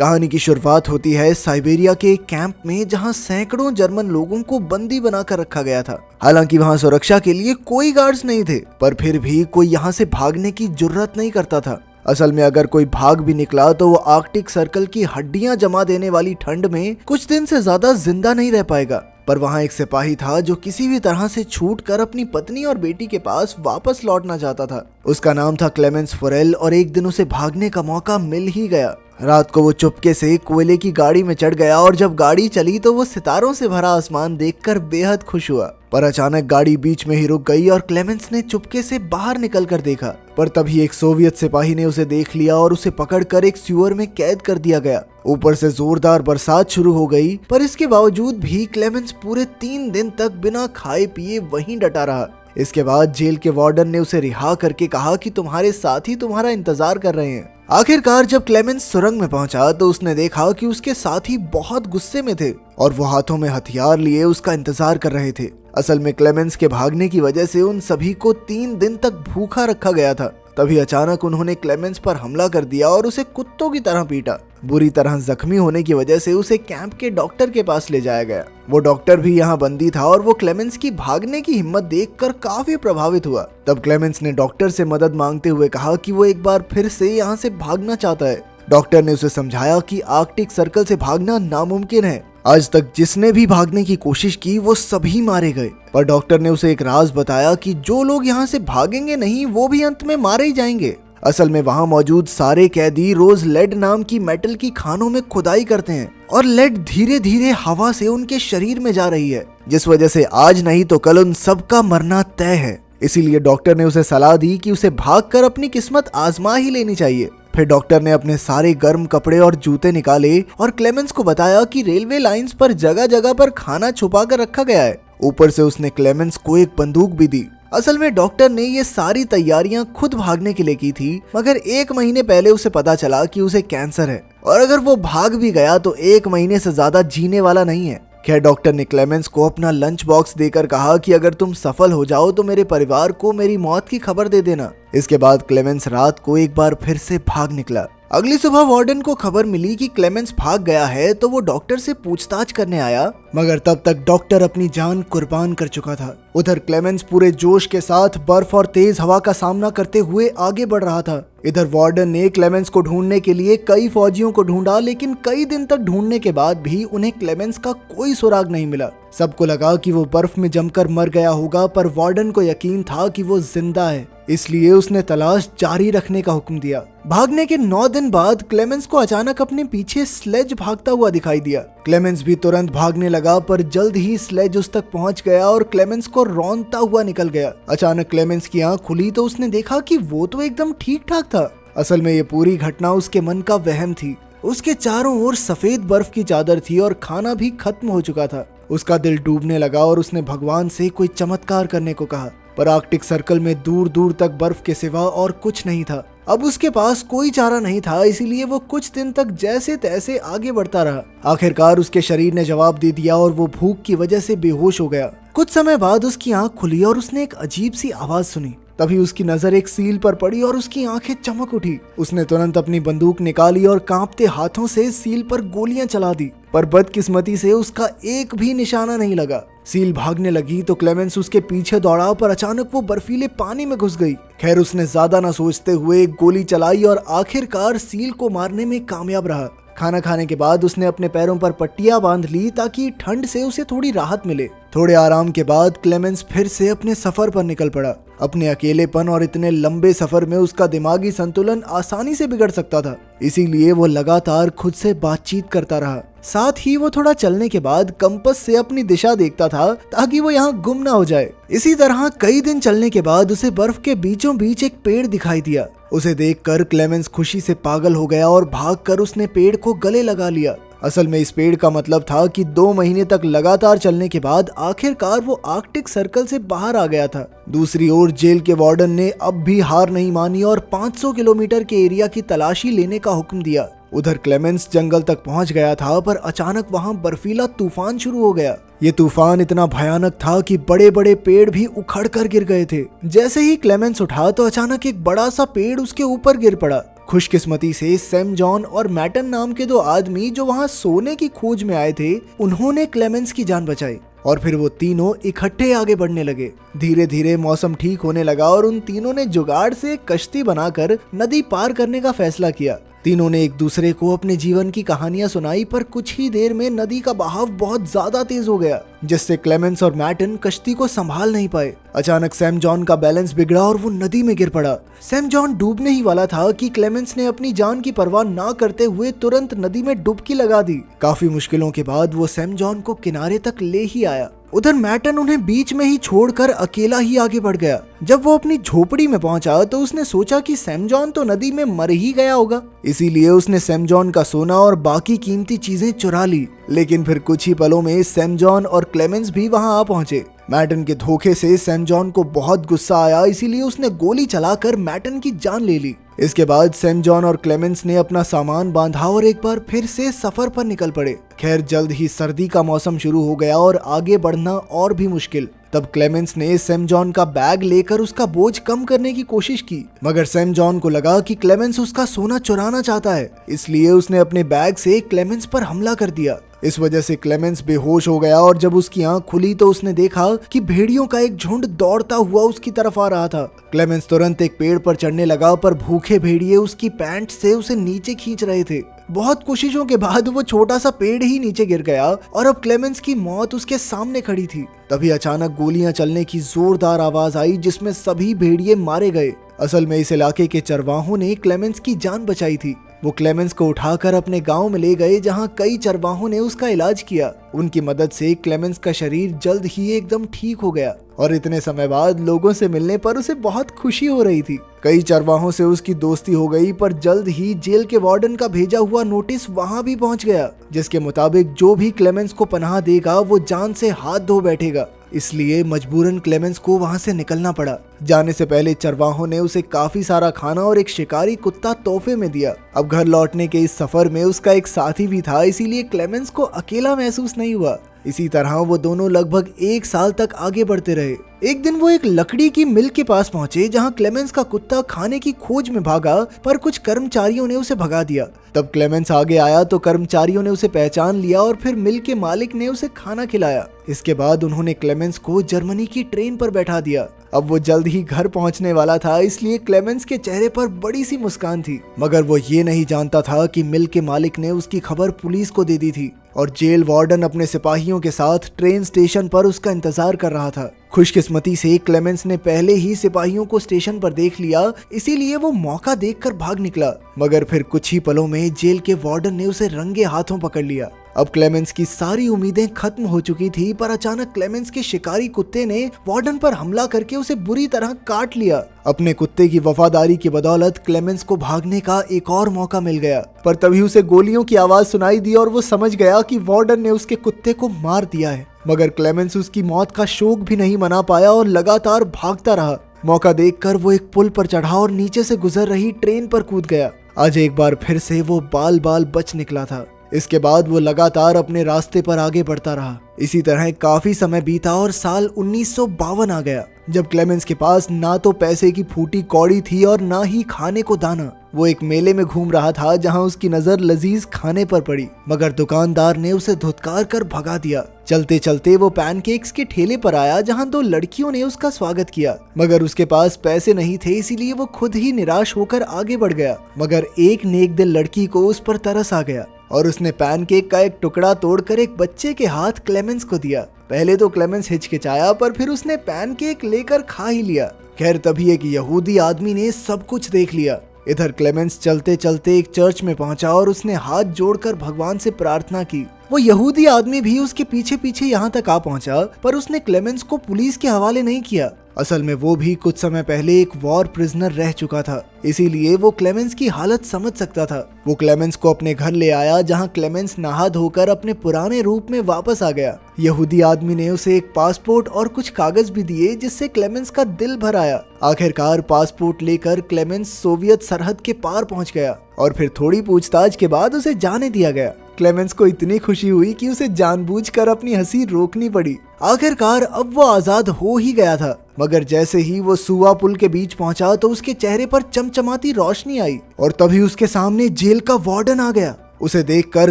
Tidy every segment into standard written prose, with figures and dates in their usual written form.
कहानी की शुरुआत होती है साइबेरिया के एक कैंप में, जहां सैकड़ों जर्मन लोगों को बंदी बनाकर रखा गया था। हालांकि वहां सुरक्षा के लिए कोई गार्ड्स नहीं थे, पर फिर भी कोई यहां से भागने की जुर्रत नहीं करता था। असल में अगर कोई भाग भी निकला तो वो आर्कटिक सर्कल की हड्डियां जमा देने वाली ठंड में कुछ दिन से ज्यादा जिंदा नहीं रह पाएगा। पर वहां एक सिपाही था जो किसी भी तरह से छूट कर अपनी पत्नी और बेटी के पास वापस लौटना चाहता था। उसका नाम था क्लेमेंस फॉरेल और एक दिन उसे भागने का मौका मिल ही गया। रात को वो चुपके से कोयले की गाड़ी में चढ़ गया और जब गाड़ी चली तो वो सितारों से भरा आसमान देखकर बेहद खुश हुआ। पर अचानक गाड़ी बीच में ही रुक गई और क्लेमेंस ने चुपके से बाहर निकलकर देखा, पर तभी एक सोवियत सिपाही ने उसे देख लिया और उसे पकड़कर एक सीवर में कैद कर दिया गया। ऊपर से जोरदार बरसात शुरू हो गई, पर इसके बावजूद भी क्लेमेंस पूरे 3 दिन तक बिना खाए पिए वहीं डटा रहा। इसके बाद जेल के वार्डन ने उसे रिहा करके कहा कि तुम्हारे साथी तुम्हारा इंतजार कर रहे हैं। आखिरकार जब क्लेमेंस सुरंग में पहुंचा तो उसने देखा कि उसके साथी बहुत गुस्से में थे और वो हाथों में हथियार लिए उसका इंतजार कर रहे थे। असल में क्लेमेंस के भागने की वजह से उन सभी को 3 दिन तक भूखा रखा गया था। तभी अचानक उन्होंने क्लेमेंस पर हमला कर दिया और उसे कुत्तों की तरह पीटा। बुरी तरह जख्मी होने की वजह से उसे कैंप के डॉक्टर के पास ले जाया गया। वो डॉक्टर भी यहाँ बंदी था और वो क्लेमेंस की भागने की हिम्मत देखकर काफी प्रभावित हुआ। तब क्लेमेंस ने डॉक्टर से मदद मांगते हुए कहा कि वो एक बार फिर से यहाँ से भागना चाहता है। डॉक्टर ने उसे समझाया कि आर्कटिक सर्कल से भागना नामुमकिन है। आज तक जिसने भी भागने की कोशिश की वो सभी मारे गए। पर डॉक्टर ने उसे एक राज बताया कि जो लोग यहाँ से भागेंगे नहीं वो भी अंत में मारे ही जाएंगे। असल में वहाँ मौजूद सारे कैदी रोज लेड नाम की मेटल की खानों में खुदाई करते हैं और लेड धीरे धीरे हवा से उनके शरीर में जा रही है, जिस वजह से आज नहीं तो कल उन सबका मरना तय है। इसीलिए डॉक्टर ने उसे सलाह दी कि उसे भागकर अपनी किस्मत आजमा ही लेनी चाहिए। फिर डॉक्टर ने अपने सारे गर्म कपड़े और जूते निकाले और क्लेमेंस को बताया कि रेलवे लाइंस पर जगह जगह पर खाना छुपा कर रखा गया है। ऊपर से उसने क्लेमेंस को एक बंदूक भी दी। असल में डॉक्टर ने ये सारी तैयारियां खुद भागने के लिए की थी, मगर 1 महीने पहले उसे पता चला कि उसे कैंसर है और अगर वो भाग भी गया तो 1 महीने से ज्यादा जीने वाला नहीं है। खैर डॉक्टर ने क्लेमेंस को अपना लंच बॉक्स देकर कहा कि अगर तुम सफल हो जाओ तो मेरे परिवार को मेरी मौत की खबर दे देना। इसके बाद क्लेमेंस रात को एक बार फिर से भाग निकला। अगली सुबह वार्डन को खबर मिली कि क्लेमेंस भाग गया है तो वो डॉक्टर से पूछताछ करने आया, मगर तब तक डॉक्टर अपनी जान कुर्बान कर चुका था। उधर क्लेमेंस पूरे जोश के साथ बर्फ और तेज हवा का सामना करते हुए आगे बढ़ रहा था। इधर वार्डन ने क्लेमेंस को ढूंढने के लिए कई फौजियों को ढूंढा, लेकिन कई दिन तक ढूंढने के बाद भी उन्हें क्लेमेंस का कोई सुराग नहीं मिला। सबको लगा कि वो बर्फ में जमकर मर गया होगा, पर वार्डन को यकीन था कि वो जिंदा है, इसलिए उसने तलाश जारी रखने का हुक्म दिया। भागने के 9 दिन बाद क्लेमेंस को अचानक अपने पीछे स्लेज भागता हुआ दिखाई दिया। क्लेमेंस भी तुरंत भागने लगा, पर जल्द ही स्लेज उस तक पहुंच गया और क्लेमेंस को रौंदता हुआ निकल गया। अचानक क्लेमेंस की आंख खुली तो उसने देखा कि वो तो एकदम ठीक ठाक था। असल में ये पूरी घटना उसके मन का वहम थी। उसके चारों ओर सफेद बर्फ की चादर थी और खाना भी खत्म हो चुका था। उसका दिल डूबने लगा और उसने भगवान से कोई चमत्कार करने को कहा, पर आर्कटिक सर्कल में दूर दूर तक बर्फ के सिवा और कुछ नहीं था। अब उसके पास कोई चारा नहीं था, इसीलिए वो कुछ दिन तक जैसे तैसे आगे बढ़ता रहा। आखिरकार उसके शरीर ने जवाब दे दिया और वो भूख की वजह से बेहोश हो गया। कुछ समय बाद उसकी आंख खुली और उसने एक अजीब सी आवाज सुनी। तभी उसकी नजर एक सील पर पड़ी और उसकी आंखें चमक उठी। उसने तुरंत अपनी बंदूक निकाली और कांपते हाथों से सील पर गोलियां चला दी, पर बदकिस्मती से उसका एक भी निशाना नहीं लगा। सील भागने लगी तो क्लेमेंस उसके पीछे दौड़ा, पर अचानक वो बर्फीले पानी में घुस गई। खैर उसने ज्यादा न सोचते हुए एक गोली चलाई और आखिरकार सील को मारने में कामयाब रहा। खाना खाने के बाद उसने अपने पैरों पर पट्टियां बांध ली ताकि ठंड से उसे थोड़ी राहत मिले। थोड़े आराम के बाद क्लेमेंस फिर से अपने सफर पर निकल पड़ा। अपने अकेलेपन और इतने लंबे सफर में उसका दिमागी संतुलन आसानी से बिगड़ सकता था, इसीलिए वो लगातार खुद से बातचीत करता रहा। साथ ही वो थोड़ा चलने के बाद कंपास से अपनी दिशा देखता था ताकि वो यहाँ गुम ना हो जाए। इसी तरह कई दिन चलने के बाद उसे बर्फ के बीचों बीच एक पेड़ दिखाई दिया। उसे देखकर क्लेमेंस खुशी से पागल हो गया और भागकर उसने पेड़ को गले लगा लिया। असल में इस पेड़ का मतलब था कि 2 महीने तक लगातार चलने के बाद आखिरकार वो आर्कटिक सर्कल से बाहर आ गया था। दूसरी ओर जेल के वार्डन ने अब भी हार नहीं मानी और 500 किलोमीटर के एरिया की तलाशी लेने का हुक्म दिया। उधर क्लेमेंस जंगल तक पहुंच गया था, पर अचानक वहां बर्फीला तूफान शुरू हो गया। ये तूफान इतना भयानक था कि बड़े बड़े पेड़ भी उखड़ कर गिर गए थे। जैसे ही क्लेमेंस उठा तो अचानक एक बड़ा सा पेड़ उसके ऊपर गिर पड़ा। खुशकिस्मती से सैम जॉन और मैटन नाम के दो आदमी जो वहाँ सोने की खोज में आए थे, उन्होंने क्लेमेंस की जान बचाई और फिर वो तीनों इकट्ठे आगे बढ़ने लगे। धीरे धीरे मौसम ठीक होने लगा और उन तीनों ने जुगाड़ से कश्ती बनाकर नदी पार करने का फैसला किया। तीनों ने एक दूसरे को अपने जीवन की कहानियां सुनाई, पर कुछ ही देर में नदी का बहाव बहुत ज्यादा तेज हो गया, जिससे क्लेमेंस और मैटन कश्ती को संभाल नहीं पाए। अचानक सैम जॉन का बैलेंस बिगड़ा और वो नदी में गिर पड़ा। सैम जॉन डूबने ही वाला था कि क्लेमेंस ने अपनी जान की परवाह ना करते हुए तुरंत नदी में डुबकी लगा दी। काफी मुश्किलों के बाद वो सैम जॉन को किनारे तक ले ही आया। उधर मैटन उन्हें बीच में ही छोड़कर अकेला ही आगे बढ़ गया। जब वो अपनी झोपड़ी में पहुंचा तो उसने सोचा कि सैम जॉन तो नदी में मर ही गया होगा, इसीलिए उसने सैम जॉन का सोना और बाकी कीमती चीजें चुरा ली। लेकिन फिर कुछ ही पलों में सैम जॉन और क्लेमेंस भी वहां आ पहुंचे। मैटन के धोखे से सैम जॉन को बहुत गुस्सा आया, इसीलिए उसने गोली चलाकर मैटन की जान ले ली। इसके बाद सैम जॉन और क्लेमेंस ने अपना सामान बांधा और एक बार फिर से सफर पर निकल पड़े। खैर, जल्द ही सर्दी का मौसम शुरू हो गया और आगे बढ़ना और भी मुश्किल। तब क्लेमेंस ने सैम जॉन का बैग लेकर उसका बोझ कम करने की कोशिश की, मगर सैम जॉन को लगा कि क्लेमेंस उसका सोना चुराना चाहता है, इसलिए उसने अपने बैग से क्लेमेंस पर हमला कर दिया। इस वजह से क्लेमेंस बेहोश हो गया और जब उसकी आंख खुली तो उसने देखा कि भेड़ियों का एक झुंड दौड़ता हुआ उसकी तरफ आ रहा था। क्लेमेंस तुरंत एक पेड़ पर चढ़ने लगा, पर भूखे भेड़िए उसकी पैंट से उसे नीचे खींच रहे थे। बहुत कोशिशों के बाद वो छोटा सा पेड़ ही नीचे गिर गया और अब क्लेमेंस की मौत उसके सामने खड़ी थी। तभी अचानक गोलियां चलने की जोरदार आवाज आई, जिसमें सभी भेड़िए मारे गए। असल में इस इलाके के चरवाहों ने क्लेमेंस की जान बचाई थी। वो क्लेमेंस को उठाकर अपने गांव में ले गए, जहां कई चरवाहों ने उसका इलाज किया। उनकी मदद से क्लेमेंस का शरीर जल्द ही एकदम ठीक हो गया और इतने समय बाद लोगों से मिलने पर उसे बहुत खुशी हो रही थी। कई चरवाहों से उसकी दोस्ती हो गई, पर जल्द ही जेल के वार्डन का भेजा हुआ नोटिस वहां भी पहुंच गया, जिसके मुताबिक जो भी क्लेमेंस को पनाह देगा वो जान से हाथ धो बैठेगा। इसलिए मजबूरन क्लेमेंस को वहां से निकलना पड़ा। जाने से पहले चरवाहों ने उसे काफी सारा खाना और एक शिकारी कुत्ता तोहफे में दिया। अब घर लौटने के इस सफर में उसका एक साथी भी था, इसीलिए क्लेमेंस को अकेला महसूस नहीं हुआ। इसी तरह वो दोनों लगभग 1 साल तक आगे बढ़ते रहे। एक दिन वो एक लकड़ी की मिल के पास पहुंचे, जहां क्लेमेंस का कुत्ता खाने की खोज में भागा, पर कुछ कर्मचारियों ने उसे भगा दिया। तब क्लेमेंस आगे आया तो कर्मचारियों ने उसे पहचान लिया और फिर मिल के मालिक ने उसे खाना खिलाया। इसके बाद उन्होंने क्लेमेंस को जर्मनी की ट्रेन पर बैठा दिया। अब वो जल्द ही घर पहुंचने वाला था, इसलिए क्लेमेंस के चेहरे पर बड़ी सी मुस्कान थी, मगर वो ये नहीं जानता था कि मिल के मालिक ने उसकी खबर पुलिस को दे दी थी और जेल वार्डन अपने सिपाहियों के साथ ट्रेन स्टेशन पर उसका इंतजार कर रहा था। खुशकिस्मती से क्लेमेंस ने पहले ही सिपाहियों को स्टेशन पर देख लिया, इसीलिए वो मौका देखकर भाग निकला, मगर फिर कुछ ही पलों में जेल के वार्डन ने उसे रंगे हाथों पकड़ लिया। अब क्लेमेंस की सारी उम्मीदें खत्म हो चुकी थी, पर अचानक क्लेमेंस के शिकारी कुत्ते ने वार्डन पर हमला करके उसे बुरी तरह काट लिया। अपने कुत्ते की वफादारी की बदौलत क्लेमेंस को भागने का एक और मौका मिल गया, पर तभी उसे गोलियों की आवाज सुनाई दी और वो समझ गया कि वार्डन ने उसके कुत्ते को मार दिया है। मगर क्लेमेंस उसकी मौत का शोक भी नहीं मना पाया और लगातार भागता रहा। मौका देखकर वो एक पुल पर चढ़ा और नीचे से गुजर रही ट्रेन पर कूद गया। आज एक बार फिर से वो बाल बाल बच निकला था। इसके बाद वो लगातार अपने रास्ते पर आगे बढ़ता रहा। इसी तरह काफी समय बीता और साल 1952 आ गया, जब क्लेमेंस के पास ना तो पैसे की फूटी कौड़ी थी और ना ही खाने को दाना। वो एक मेले में घूम रहा था, जहां उसकी नजर लजीज खाने पर पड़ी, मगर दुकानदार ने उसे धुतकार कर भगा दिया। चलते चलते वो पैनकेक्स के ठेले पर आया, जहां 2 लड़कियों ने उसका स्वागत किया, मगर उसके पास पैसे नहीं थे, इसीलिए वो खुद ही निराश होकर आगे बढ़ गया। मगर एक नेक दिल लड़की को उस पर तरस आ गया और उसने पैनकेक का एक टुकड़ा तोड़कर एक बच्चे के हाथ क्लेमेंस को दिया। पहले तो क्लेमेंस हिचकिचाया, पर फिर उसने पैनकेक लेकर खा ही लिया। खैर, तभी एक यहूदी आदमी ने सब कुछ देख लिया। इधर क्लेमेंस चलते चलते एक चर्च में पहुंचा और उसने हाथ जोड़कर भगवान से प्रार्थना की। वो यहूदी आदमी भी उसके पीछे पीछे यहाँ तक आ पहुंचा, पर उसने क्लेमेंस को पुलिस के हवाले नहीं किया। असल में वो भी कुछ समय पहले एक वॉर प्रिजनर रह चुका था, इसीलिए वो क्लेमेंस की हालत समझ सकता था। वो क्लेमेंस को अपने घर ले आया, जहां क्लेमेंस नहा धोकर अपने पुराने रूप में वापस आ गया। यहूदी आदमी ने उसे एक पासपोर्ट और कुछ कागज भी दिए, जिससे क्लेमेंस का दिल भर आया। आखिरकार पासपोर्ट लेकर क्लेमेंस सोवियत सरहद के पार पहुंच गया और फिर थोड़ी पूछताछ के बाद उसे जाने दिया गया। क्लेमेंस को इतनी खुशी हुई कि उसे जानबूझकर अपनी हंसी रोकनी पड़ी। आखिरकार अब वो आजाद हो ही गया था, मगर जैसे ही वो सुआ पुल के बीच पहुंचा तो उसके चेहरे पर चमचमाती रोशनी आई और तभी उसके सामने जेल का वार्डन आ गया। उसे देखकर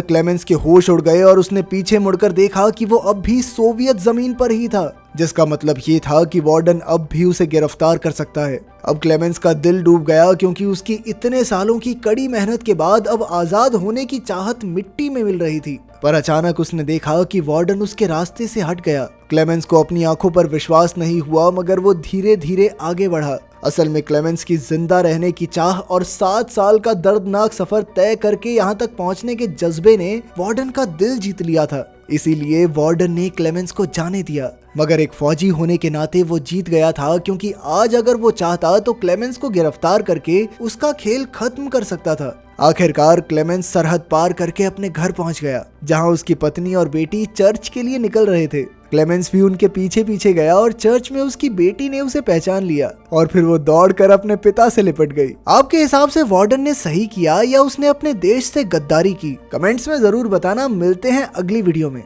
क्लेमेंस के होश उड़ गए और उसने पीछे मुड़कर देखा कि वो अब भी सोवियत जमीन पर ही था, जिसका मतलब ये था कि वार्डन अब भी उसे गिरफ्तार कर सकता है। अब क्लेमेंस का दिल डूब गया क्योंकि उसकी इतने सालों की कड़ी मेहनत के बाद अब आजाद होने की चाहत मिट्टी में मिल रही थी। पर अचानक उसने देखा कि वार्डन उसके रास्ते से हट गया। क्लेमेंस को अपनी आंखों पर विश्वास नहीं हुआ, मगर वो धीरे धीरे आगे बढ़ा। असल में क्लेमेंस की जिंदा रहने की चाह और 7 साल का दर्दनाक सफर तय करके यहाँ तक पहुँचने के जज्बे ने वार्डन का दिल जीत लिया था। इसीलिए वार्डन ने क्लेमेंस को जाने दिया, मगर एक फौजी होने के नाते वो जीत गया था, क्योंकि आज अगर वो चाहता तो क्लेमेंस को गिरफ्तार करके उसका खेल खत्म कर सकता था। आखिरकार क्लेमेंस सरहद पार करके अपने घर पहुंच गया, जहां उसकी पत्नी और बेटी चर्च के लिए निकल रहे थे। क्लेमेंस भी उनके पीछे पीछे गया और चर्च में उसकी बेटी ने उसे पहचान लिया और फिर वो दौड़कर अपने पिता से लिपट गई। आपके हिसाब से वार्डन ने सही किया या उसने अपने देश से गद्दारी की? कमेंट्स में जरूर बताना। मिलते हैं अगली वीडियो में।